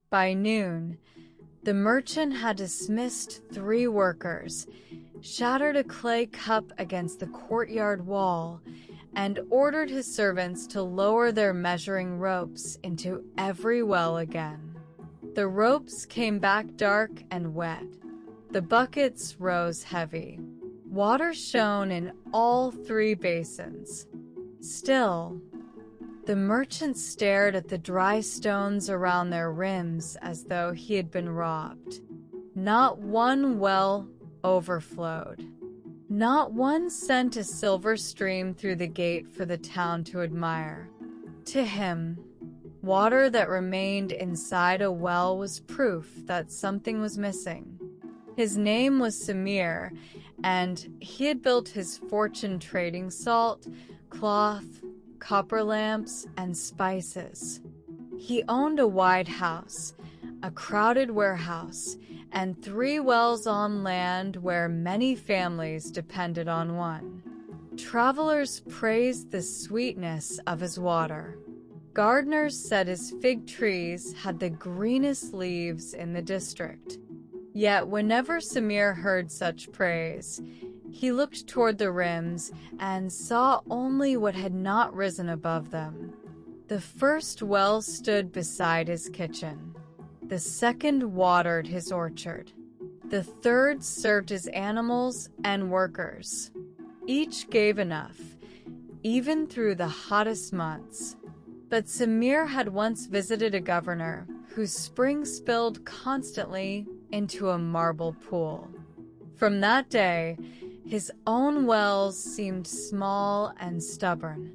By noon, the merchant had dismissed 3 workers, shattered a clay cup against the courtyard wall, and ordered his servants to lower their measuring ropes into every well again. The ropes came back dark and wet. The buckets rose heavy. Water shone in all 3 basins. Still, the merchant stared at the dry stones around their rims as though he had been robbed. Not one well overflowed. Not one sent a silver stream through the gate for the town to admire. To him, water that remained inside a well was proof that something was missing. His name was Samir, and he had built his fortune trading salt, cloth, copper lamps, and spices. He owned a wide house, a crowded warehouse, and 3 wells on land where many families depended on one. Travelers praised the sweetness of his water. Gardeners said his fig trees had the greenest leaves in the district. Yet whenever Samir heard such praise, he looked toward the rims and saw only what had not risen above them. The first well stood beside his kitchen. The second watered his orchard. The third served his animals and workers. Each gave enough, even through the hottest months. But Samir had once visited a governor whose spring spilled constantly into a marble pool. From that day, his own wells seemed small and stubborn.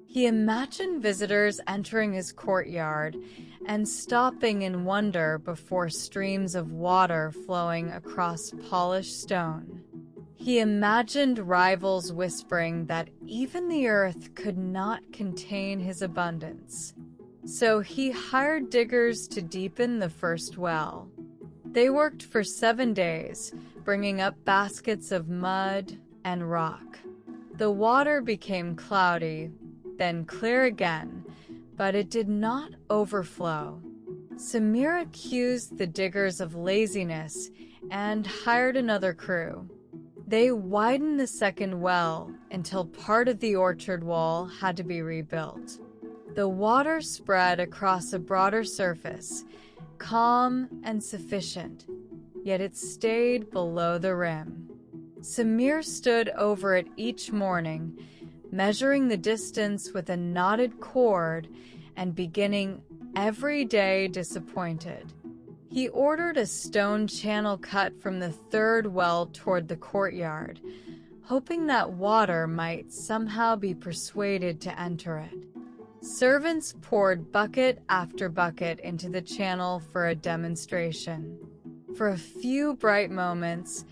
He imagined visitors entering his courtyard and stopping in wonder before streams of water flowing across polished stone. He imagined rivals whispering that even the earth could not contain his abundance. So he hired diggers to deepen the first well. They worked for 7 days, bringing up baskets of mud and rock. The water became cloudy, then clear again, but it did not overflow. Samir accused the diggers of laziness and hired another crew. They widened the second well until part of the orchard wall had to be rebuilt. The water spread across a broader surface, calm and sufficient, yet it stayed below the rim. Samir stood over it each morning, measuring the distance with a knotted cord and beginning every day disappointed. He ordered a stone channel cut from the third well toward the courtyard, hoping that water might somehow be persuaded to enter it. Servants poured bucket after bucket into the channel for a demonstration. For a few bright moments,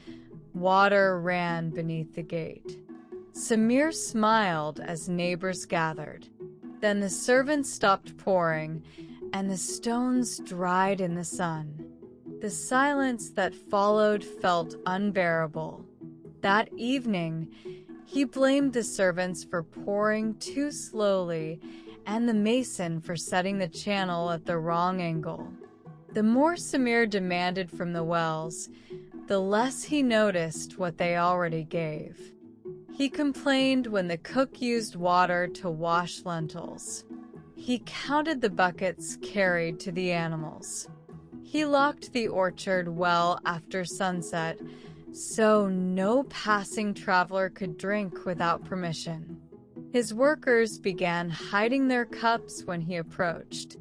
water ran beneath the gate. Samir smiled as neighbors gathered. Then the servants stopped pouring, and the stones dried in the sun. The silence that followed felt unbearable. That evening, he blamed the servants for pouring too slowly and the mason for setting the channel at the wrong angle. The more Samir demanded from the wells, the less he noticed what they already gave. He complained when the cook used water to wash lentils. He counted the buckets carried to the animals. He locked the orchard well after sunset, so no passing traveler could drink without permission. His workers began hiding their cups when he approached.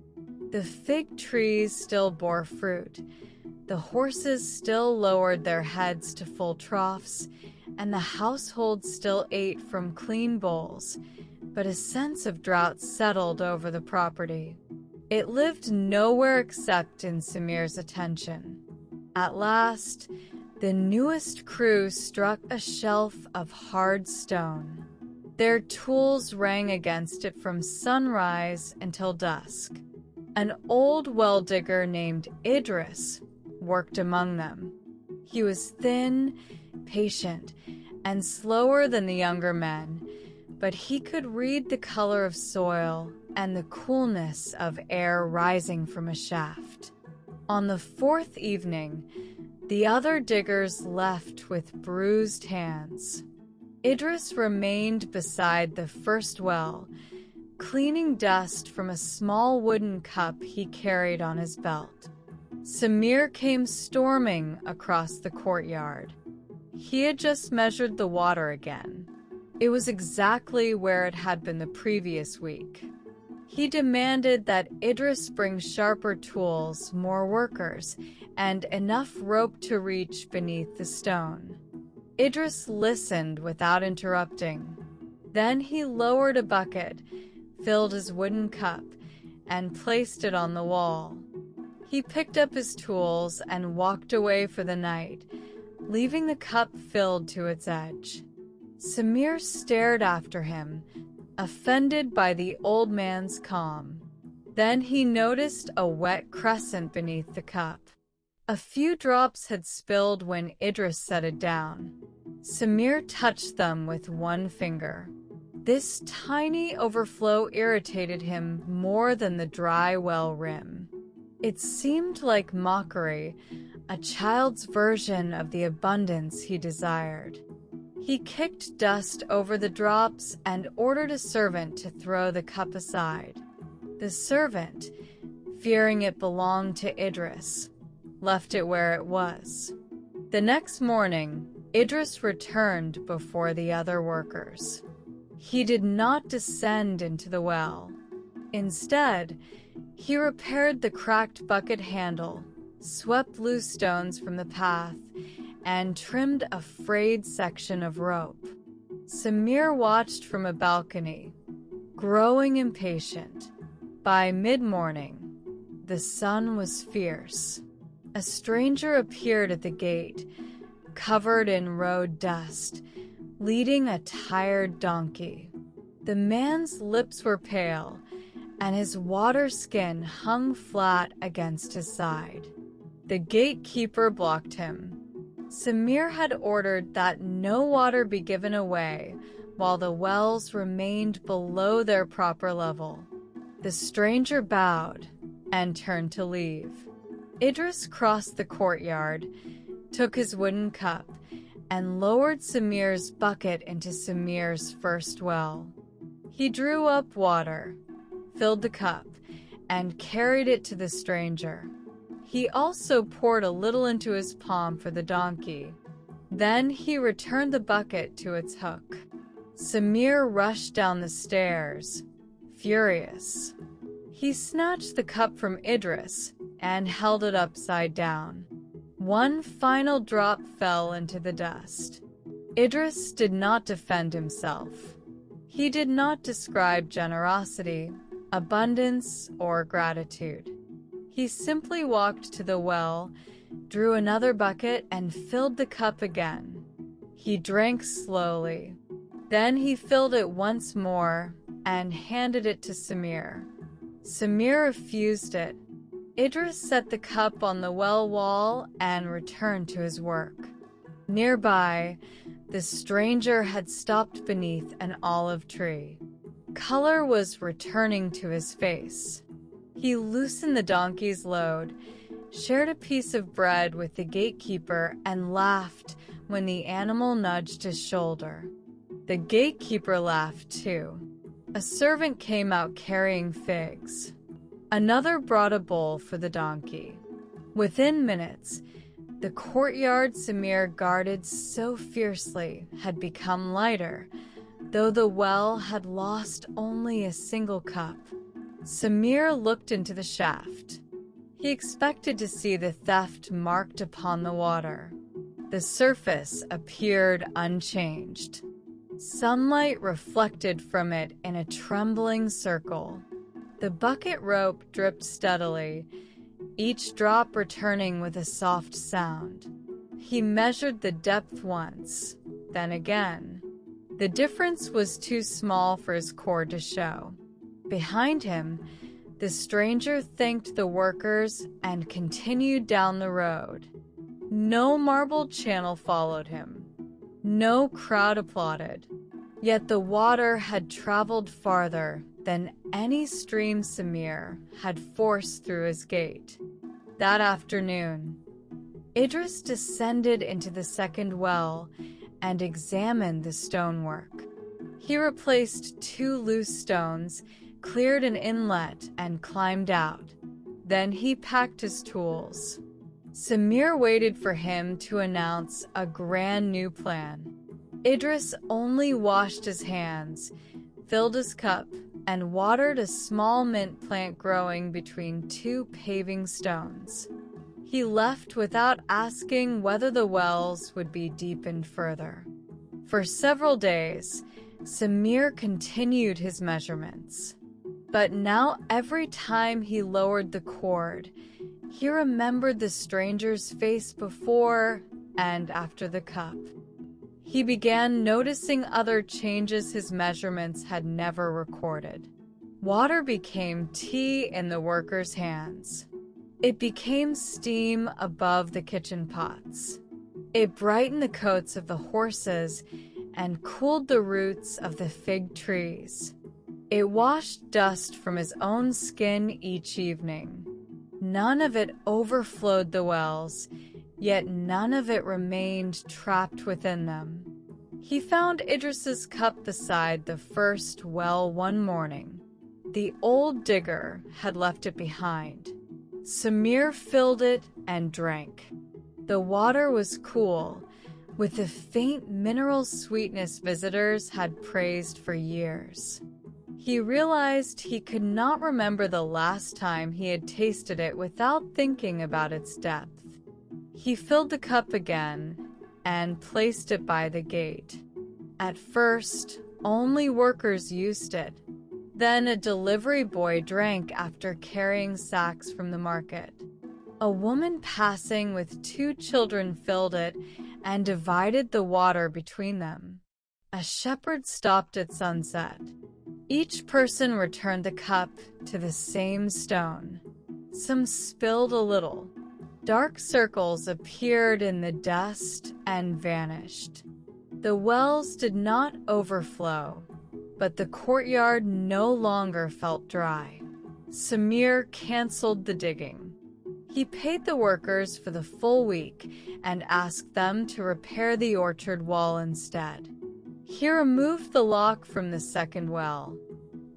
The fig trees still bore fruit. The horses still lowered their heads to full troughs, and the household still ate from clean bowls, but a sense of drought settled over the property. It lived nowhere except in Samir's attention. At last, the newest crew struck a shelf of hard stone. Their tools rang against it from sunrise until dusk. An old well digger named Idris worked among them. He was thin, patient, and slower than the younger men, but he could read the color of soil and the coolness of air rising from a shaft. On the fourth evening, the other diggers left with bruised hands. Idris remained beside the first well, cleaning dust from a small wooden cup he carried on his belt. Samir came storming across the courtyard. He had just measured the water again. It was exactly where it had been the previous week. He demanded that Idris bring sharper tools, more workers, and enough rope to reach beneath the stone. Idris listened without interrupting. Then he lowered a bucket, filled his wooden cup, and placed it on the wall. He picked up his tools and walked away for the night, leaving the cup filled to its edge. Samir stared after him, offended by the old man's calm. Then he noticed a wet crescent beneath the cup. A few drops had spilled when Idris set it down. Samir touched them with one finger. This tiny overflow irritated him more than the dry well rim. It seemed like mockery, a child's version of the abundance he desired. He kicked dust over the drops and ordered a servant to throw the cup aside. The servant, fearing it belonged to Idris, left it where it was. The next morning, Idris returned before the other workers. He did not descend into the well. Instead, he repaired the cracked bucket handle, swept loose stones from the path, and trimmed a frayed section of rope. Samir watched from a balcony, growing impatient. By mid-morning, the sun was fierce. A stranger appeared at the gate, covered in road dust, leading a tired donkey. The man's lips were pale, and his water skin hung flat against his side. The gatekeeper blocked him. Samir had ordered that no water be given away while the wells remained below their proper level. The stranger bowed and turned to leave. Idris crossed the courtyard, took his wooden cup, and lowered Samir's bucket into Samir's first well. He drew up water, filled the cup, and carried it to the stranger. He also poured a little into his palm for the donkey. Then he returned the bucket to its hook. Samir rushed down the stairs, furious. He snatched the cup from Idris and held it upside down. One final drop fell into the dust. Idris did not defend himself. He did not describe generosity, abundance, or gratitude. He simply walked to the well, drew another bucket, and filled the cup again. He drank slowly. Then he filled it once more and handed it to Samir. Samir refused it. Idris set the cup on the well wall and returned to his work. Nearby, the stranger had stopped beneath an olive tree. Color was returning to his face. He loosened the donkey's load, shared a piece of bread with the gatekeeper, and laughed when the animal nudged his shoulder. The gatekeeper laughed too. A servant came out carrying figs. Another brought a bowl for the donkey. Within minutes, the courtyard Samir guarded so fiercely had become lighter, though the well had lost only a single cup. Samir looked into the shaft. He expected to see the theft marked upon the water. The surface appeared unchanged. Sunlight reflected from it in a trembling circle. The bucket rope dripped steadily, each drop returning with a soft sound. He measured the depth once, then again. The difference was too small for his cord to show. Behind him, the stranger thanked the workers and continued down the road. No marble channel followed him. No crowd applauded. Yet the water had traveled farther than any stream Samir had forced through his gate. That afternoon, Idris descended into the second well and examined the stonework. He replaced 2 loose stones, cleared an inlet, and climbed out. Then he packed his tools. Samir waited for him to announce a grand new plan. Idris only washed his hands, filled his cup, and watered a small mint plant growing between 2 paving stones. He left without asking whether the wells would be deepened further. For several days, Samir continued his measurements. But now every time he lowered the cord, he remembered the stranger's face before and after the cup. He began noticing other changes his measurements had never recorded. Water became tea in the workers' hands. It became steam above the kitchen pots. It brightened the coats of the horses and cooled the roots of the fig trees. It washed dust from his own skin each evening. None of it overflowed the wells, yet none of it remained trapped within them. He found Idris's cup beside the first well one morning. The old digger had left it behind. Samir filled it and drank. The water was cool, with the faint mineral sweetness visitors had praised for years. He realized he could not remember the last time he had tasted it without thinking about its depth. He filled the cup again and placed it by the gate. At first, only workers used it. Then a delivery boy drank after carrying sacks from the market. A woman passing with 2 children filled it and divided the water between them. A shepherd stopped at sunset. Each person returned the cup to the same stone. Some spilled a little. Dark circles appeared in the dust and vanished. The wells did not overflow, but the courtyard no longer felt dry. Samir canceled the digging. He paid the workers for the full week and asked them to repair the orchard wall instead. He removed the lock from the second well.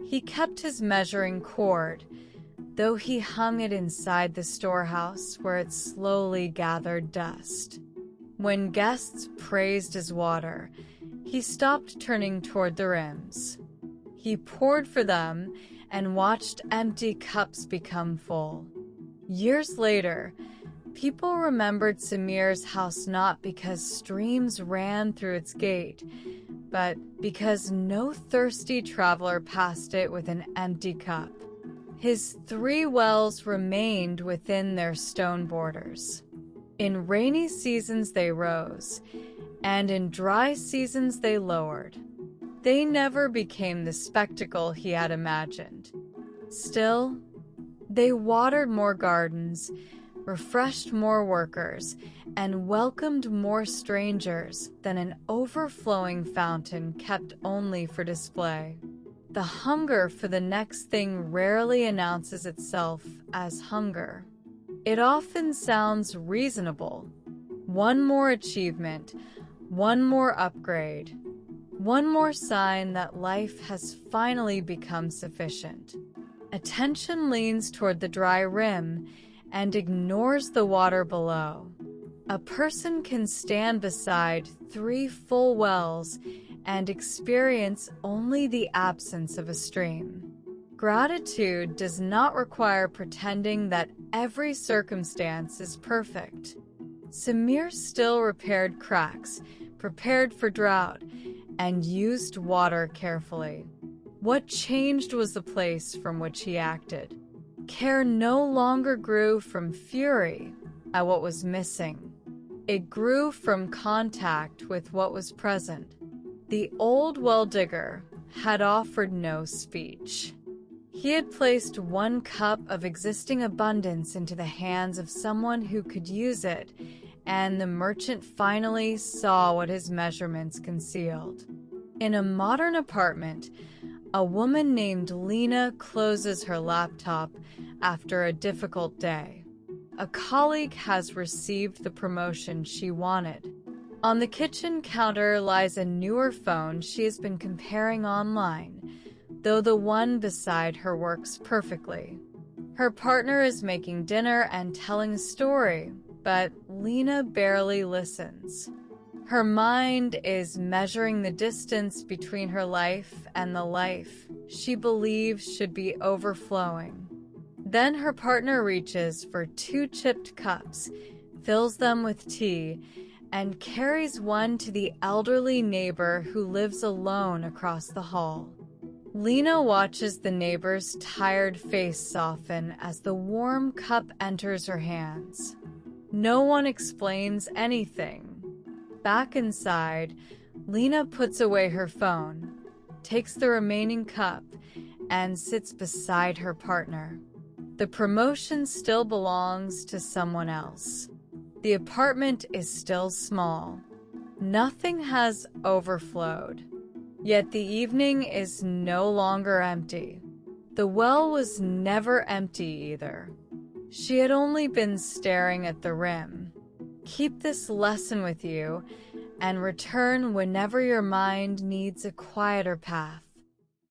He kept his measuring cord, though he hung it inside the storehouse where it slowly gathered dust. When guests praised his water, he stopped turning toward the rims. He poured for them and watched empty cups become full. Years later, people remembered Samir's house not because streams ran through its gate, but because no thirsty traveler passed it with an empty cup. His 3 wells remained within their stone borders. In rainy seasons they rose, and in dry seasons they lowered. They never became the spectacle he had imagined. Still, they watered more gardens, refreshed more workers, and welcomed more strangers than an overflowing fountain kept only for display. The hunger for the next thing rarely announces itself as hunger. It often sounds reasonable. One more achievement, one more upgrade, one more sign that life has finally become sufficient. Attention leans toward the dry rim and ignores the water below. A person can stand beside 3 full wells and experience only the absence of a stream. Gratitude does not require pretending that every circumstance is perfect. Samir still repaired cracks, prepared for drought, and used water carefully. What changed was the place from which he acted. Care no longer grew from fury at what was missing. It grew from contact with what was present. The old well digger had offered no speech. He had placed 1 cup of existing abundance into the hands of someone who could use it, and the merchant finally saw what his measurements concealed. In a modern apartment, a woman named Lena closes her laptop after a difficult day. a colleague has received the promotion she wanted. On the kitchen counter lies a newer phone she has been comparing online, though the one beside her works perfectly. Her partner is making dinner and telling a story, but Lena barely listens. Her mind is measuring the distance between her life and the life she believes should be overflowing. Then her partner reaches for 2 chipped cups, fills them with tea, and carries one to the elderly neighbor who lives alone across the hall. Lena watches the neighbor's tired face soften as the warm cup enters her hands. No one explains anything. Back inside, Lena puts away her phone, takes the remaining cup, and sits beside her partner. The promotion still belongs to someone else. The apartment is still small. Nothing has overflowed. Yet the evening is no longer empty. The well was never empty either. She had only been staring at the rim. Keep this lesson with you and return whenever your mind needs a quieter path.